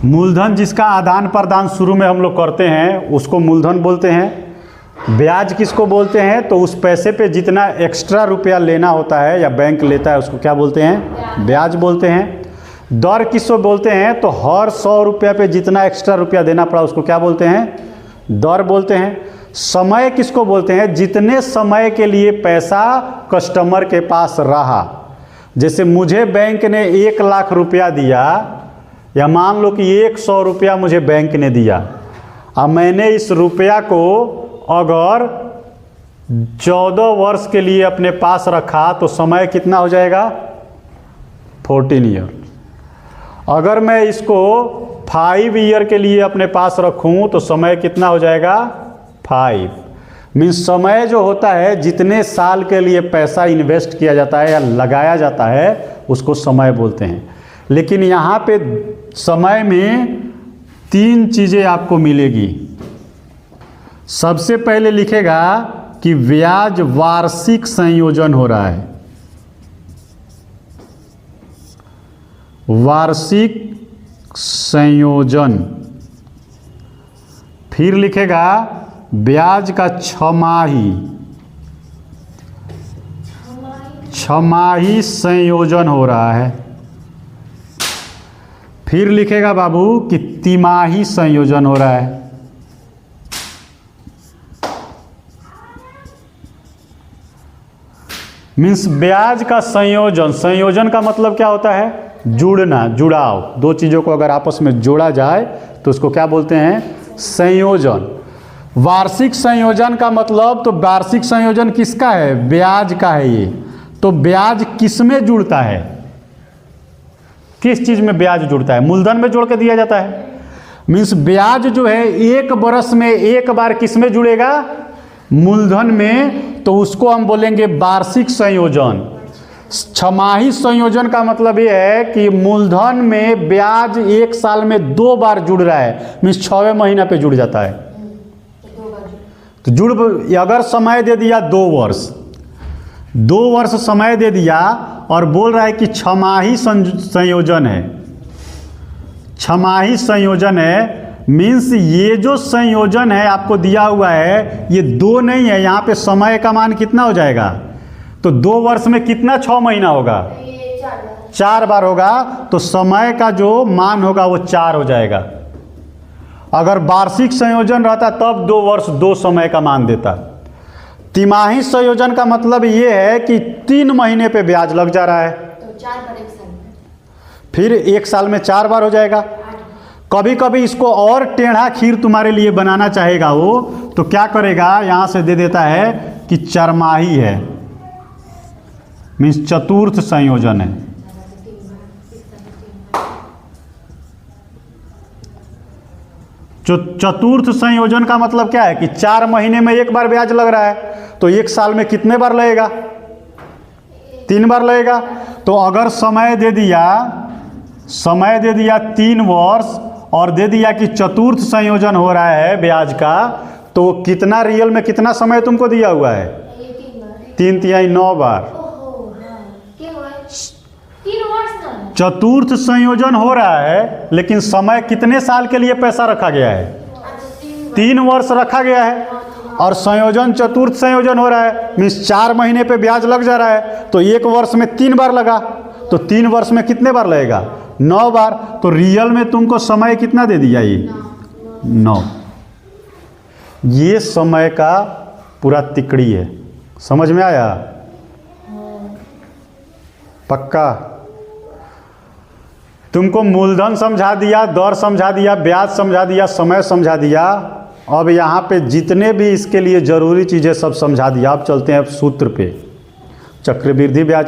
मूलधन जिसका आदान प्रदान शुरू में हम लोग करते हैं उसको मूलधन बोलते हैं। ब्याज किसको बोलते हैं? तो उस पैसे पे जितना एक्स्ट्रा रुपया लेना होता है या बैंक लेता है उसको क्या बोलते हैं? ब्याज बोलते हैं। दर किसको बोलते हैं? तो हर 100 रुपया पे जितना एक्स्ट्रा रुपया देना पड़ा उसको क्या बोलते हैं? दर बोलते हैं। समय किसको बोलते हैं? जितने समय के लिए पैसा कस्टमर के पास रहा। जैसे मुझे बैंक ने 1 लाख रुपया दिया, या मान लो कि 100 रुपया मुझे बैंक ने दिया, अब मैंने इस रुपया को अगर 14 वर्ष के लिए अपने पास रखा तो समय कितना हो जाएगा? 14 ईयर। अगर मैं इसको 5 ईयर के लिए अपने पास रखूं तो समय कितना हो जाएगा? 5। मीन्स समय जो होता है जितने साल के लिए पैसा इन्वेस्ट किया जाता है या लगाया जाता है उसको समय बोलते हैं। लेकिन यहाँ पे समय में 3 चीज़ें आपको मिलेगी। सबसे पहले लिखेगा कि ब्याज वार्षिक संयोजन हो रहा है, वार्षिक संयोजन। फिर लिखेगा ब्याज का छमाही संयोजन हो रहा है। फिर लिखेगा बाबू कि तिमाही संयोजन हो रहा है। मीन्स ब्याज का संयोजन, संयोजन का मतलब क्या होता है? जुड़ना, जुड़ाव। 2 चीज़ों को अगर आपस में जोड़ा जाए तो उसको क्या बोलते हैं? संयोजन। वार्षिक संयोजन का मतलब, तो वार्षिक संयोजन किसका है? ब्याज का है ये। तो ब्याज किस में जुड़ता है? किस चीज़ में ब्याज जुड़ता है? मूलधन में जोड़ के दिया जाता है। मीन्स ब्याज जो है 1 वर्ष में 1 बार किस में जुड़ेगा? मूलधन में। तो उसको हम बोलेंगे वार्षिक संयोजन। छमाही संयोजन का मतलब ये है कि मूलधन में ब्याज 1 साल में 2 बार जुड़ रहा है। मीन्स 6वें महीना पे जुड़ जाता है। तो अगर समय दे दिया 2 वर्ष, 2 वर्ष समय दे दिया और बोल रहा है कि छमाही संयोजन है, छमाही संयोजन है। मीन्स ये जो संयोजन है आपको दिया हुआ है ये 2 नहीं है, यहाँ पे समय का मान कितना हो जाएगा? तो 2 वर्ष में कितना 6 महीना होगा? 4 बार होगा। तो समय का जो मान होगा वो 4 हो जाएगा। अगर वार्षिक संयोजन रहता तब 2 वर्ष 2 समय का मान देता। तिमाही संयोजन का मतलब ये है कि 3 महीने पे ब्याज लग जा रहा है, तो 4 बार 1 साल में, फिर 1 साल में 4 बार हो जाएगा। कभी कभी इसको और टेढ़ा खीर तुम्हारे लिए बनाना चाहेगा वो, तो क्या करेगा? यहाँ से दे देता है कि चरमाही है। मीन्स चतुर्थ संयोजन है। चतुर्थ संयोजन का मतलब क्या है कि 4 महीने में 1 बार ब्याज लग रहा है, तो 1 साल में कितने बार लगेगा? 3 बार लगेगा। तो अगर समय दे दिया 3 वर्ष और दे दिया कि चतुर्थ संयोजन हो रहा है ब्याज का, तो कितना रियल में कितना समय तुमको दिया हुआ है? 3 तिहाई 9 बार। चतुर्थ संयोजन हो रहा है लेकिन समय कितने साल के लिए पैसा रखा गया है? 3 वर्ष रखा गया है। और संयोजन चतुर्थ संयोजन हो रहा है, मीन्स 4 महीने पे ब्याज लग जा रहा है। तो 1 वर्ष में 3 बार लगा, तो 3 वर्ष में कितने बार लगेगा? 9 बार। तो रियल में तुमको समय कितना दे दिया? ये 9। ये समय का पूरा तिकड़ी है। समझ में आया? पक्का? तुमको मूलधन समझा दिया, दर समझा दिया, ब्याज समझा दिया, समय समझा दिया। अब यहाँ पे जितने भी इसके लिए ज़रूरी चीज़ें सब समझा दिया। अब चलते हैं सूत्र पे। चक्रवृद्धि ब्याज